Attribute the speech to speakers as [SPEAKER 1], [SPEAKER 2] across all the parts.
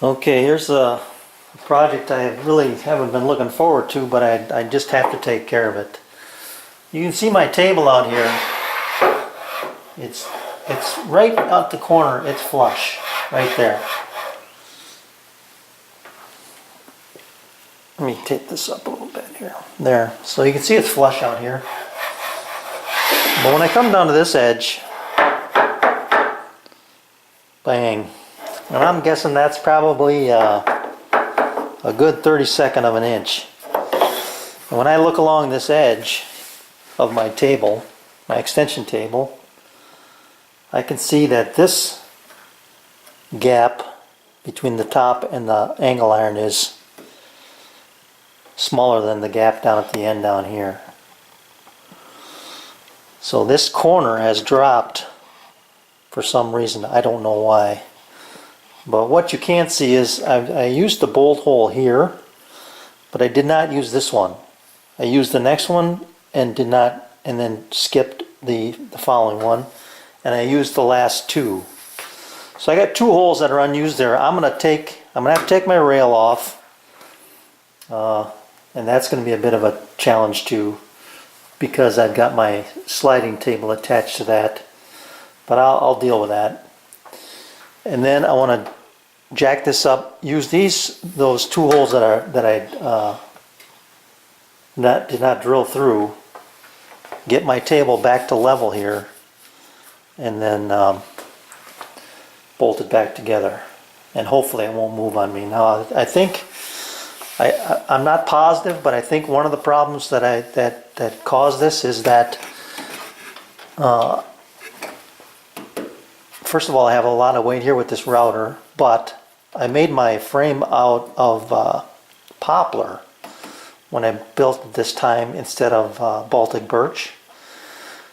[SPEAKER 1] Okay, here's a project I really haven't been looking forward to, but I just have to take care of it. You can see my table out here. It's right out the corner. It's flush, right there. Let me take this up a little bit here. There. So you can see it's flush out here. But when I come down to this edge, bang. And I'm guessing that's probably a good 32nd of an inch. And when I look along this edge of my table, my extension table, I can see that this gap between the top and the angle iron is smaller than the gap down at the end down here. So this corner has dropped for some reason. I don't know why. But what you can't see is I used the bolt hole here, but I did not use this one. I used the next one and did not, and then skipped the following one, and I used the last two. So I got two holes that are unused there. I'm gonna have to take my rail off, and that's going to be a bit of a challenge too, because I've got my sliding table attached to that. But I'll deal with that. And then I want to jack this up. Use those two holes that I did not drill through. Get my table back to level here, and then bolt it back together. And hopefully it won't move on me. Now I think I'm not positive, but I think one of the problems that caused this is that first of all, I have a lot of weight here with this router, but I made my frame out of poplar when I built it this time instead of Baltic birch.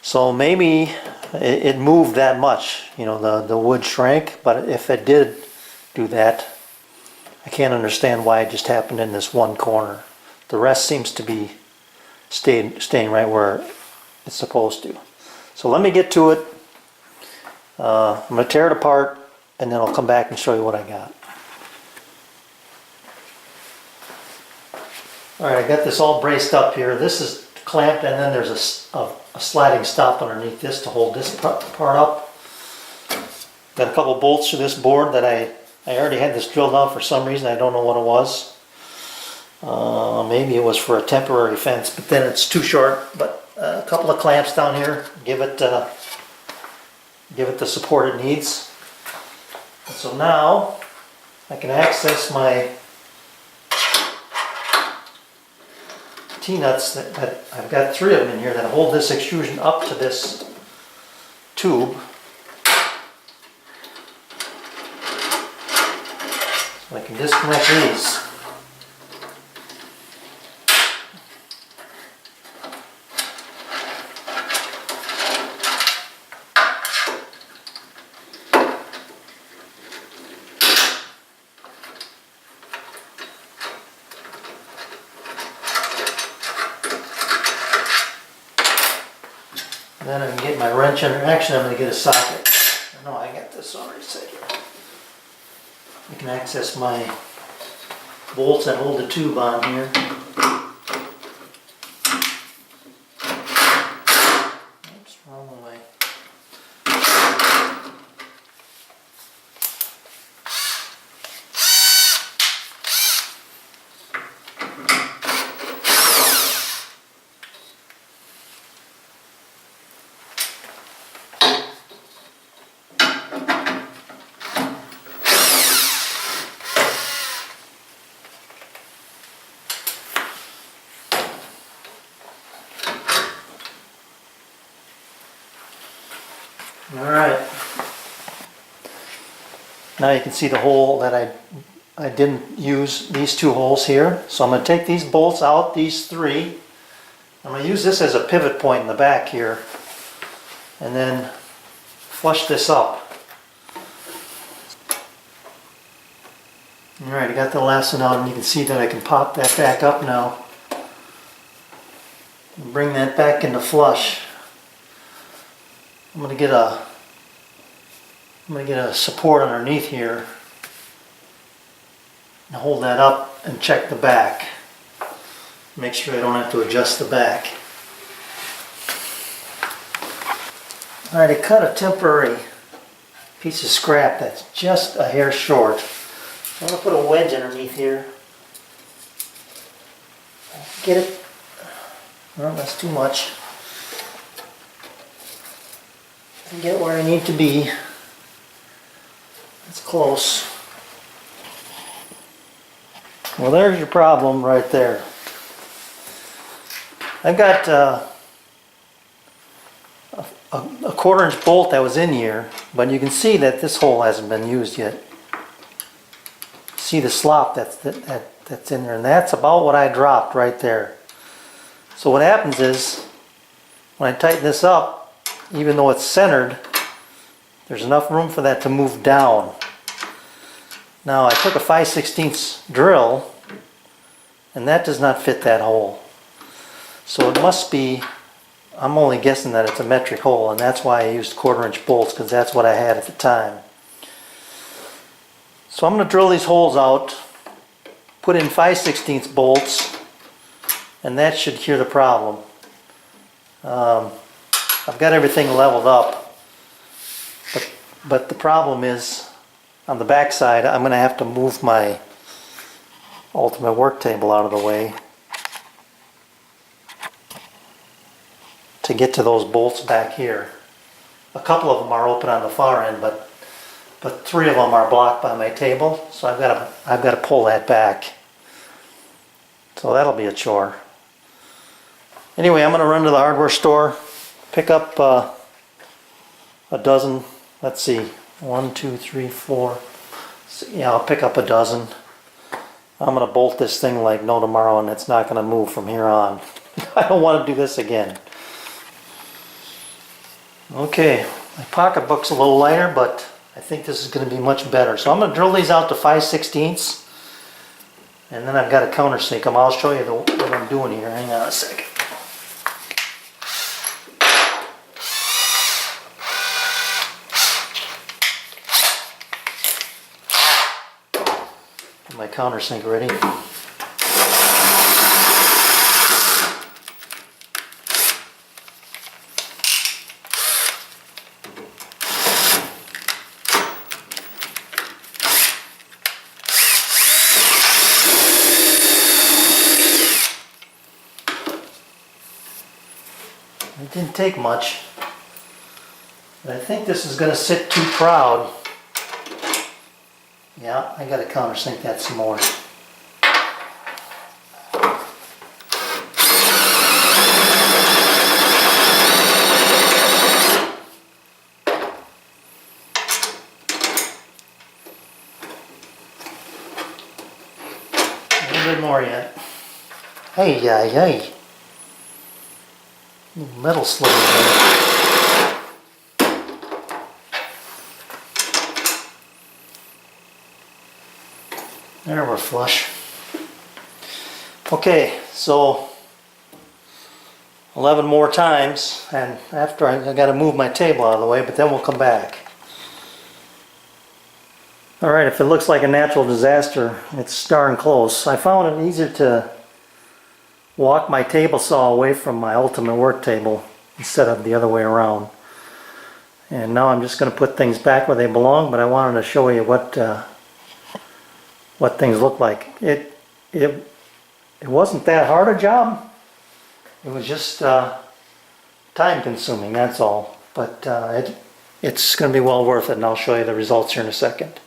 [SPEAKER 1] So maybe it moved that much, you know, the wood shrank, but if it did do that, I can't understand why it just happened in this one corner. The rest seems to be staying right where it's supposed to. So let me get to it. I'm going to tear it apart, and then I'll come back and show you what I got. Alright, I got this all braced up here. This is clamped, and then there's a sliding stop underneath this to hold this part up. Got a couple bolts to this board that I already had this drilled out for some reason. I don't know what it was. Maybe it was for a temporary fence, but then it's too short. But a couple of clamps down here, give it the support it needs. And so now I can access my T-nuts that I've got 3 of them in here that hold this extrusion up to this tube. So I can disconnect these. Then I can get my wrench under action. I'm going to get a socket. No, I got this already set here. I can access my bolts that hold the tube on here. Oops, wrong way. Alright, now you can see the hole that I didn't use, these 2 holes here. So I'm going to take these bolts out, these 3. I'm going to use this as a pivot point in the back here, and then flush this up. Alright, I got the last one out, and you can see that I can pop that back up now. And bring that back into flush. I'm going to get a support underneath here and hold that up and check the back. Make sure I don't have to adjust the back. Alright, I cut a temporary piece of scrap that's just a hair short. I'm going to put a wedge underneath here. Get it? No, that's too much. Get where I need to be. That's close. Well, there's your problem right there. I've got a 1/4 inch bolt that was in here, but you can see that this hole hasn't been used yet. See the slop that's in there, and that's about what I dropped right there. So what happens is, when I tighten this up, even though it's centered, there's enough room for that to move down. Now I took a 5/16 drill, and that does not fit that hole. So it must be, I'm only guessing that it's a metric hole, and that's why I used 1/4 inch bolts, because that's what I had at the time. So I'm going to drill these holes out, put in 5/16 bolts, and that should cure the problem. I've got everything leveled up, but the problem is, on the back side, I'm going to have to move my ultimate work table out of the way to get to those bolts back here. A couple of them are open on the far end, but 3 of them are blocked by my table, so I've got to pull that back. So that'll be a chore. Anyway, I'm going to run to the hardware store, pick up a dozen. Let's see, 1, 2, 3, 4. So, yeah, I'll pick up a dozen. I'm going to bolt this thing like no tomorrow, and it's not going to move from here on. I don't want to do this again. Okay, my pocketbook's a little lighter, but I think this is going to be much better. So I'm going to drill these out to 5/16, and then I've got to countersink them. I'll show you what I'm doing here. Hang on a second. Get my countersink ready. It didn't take much, but I think this is going to sit too proud. Yeah, I got to countersink that some more. A little bit more yet. Hey, yay, yay. Metal slipping there. There, we're flush. Okay, so 11 more times, and after I got to move my table out of the way, but then we'll come back. Alright, if it looks like a natural disaster, it's darn close. I found it easier to walk my table saw away from my ultimate work table instead of the other way around. And now I'm just going to put things back where they belong, but I wanted to show you what things look like. It wasn't that hard a job. It was just time consuming, that's all. But it's going to be well worth it, and I'll show you the results here in a second.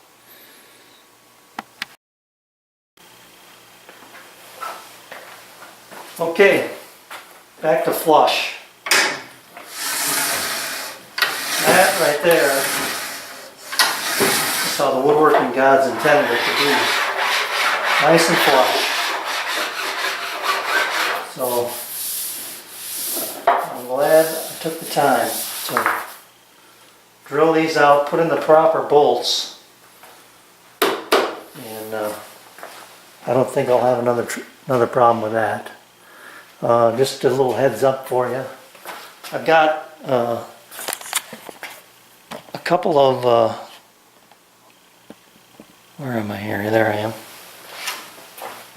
[SPEAKER 1] Okay, back to flush. That right there is how the woodworking gods intended it to be. Nice and flush. So I'm glad I took the time to drill these out, put in the proper bolts, and I don't think I'll have another problem with that. Just a little heads up for you. I've got a couple of, where am I here? There I am.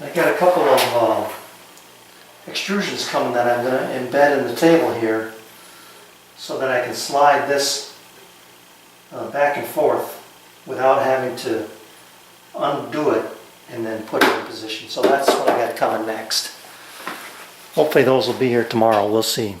[SPEAKER 1] I got a couple of extrusions coming that I'm going to embed in the table here so that I can slide this back and forth without having to undo it and then put it in position. So that's what I got coming next. Hopefully those will be here tomorrow. We'll see.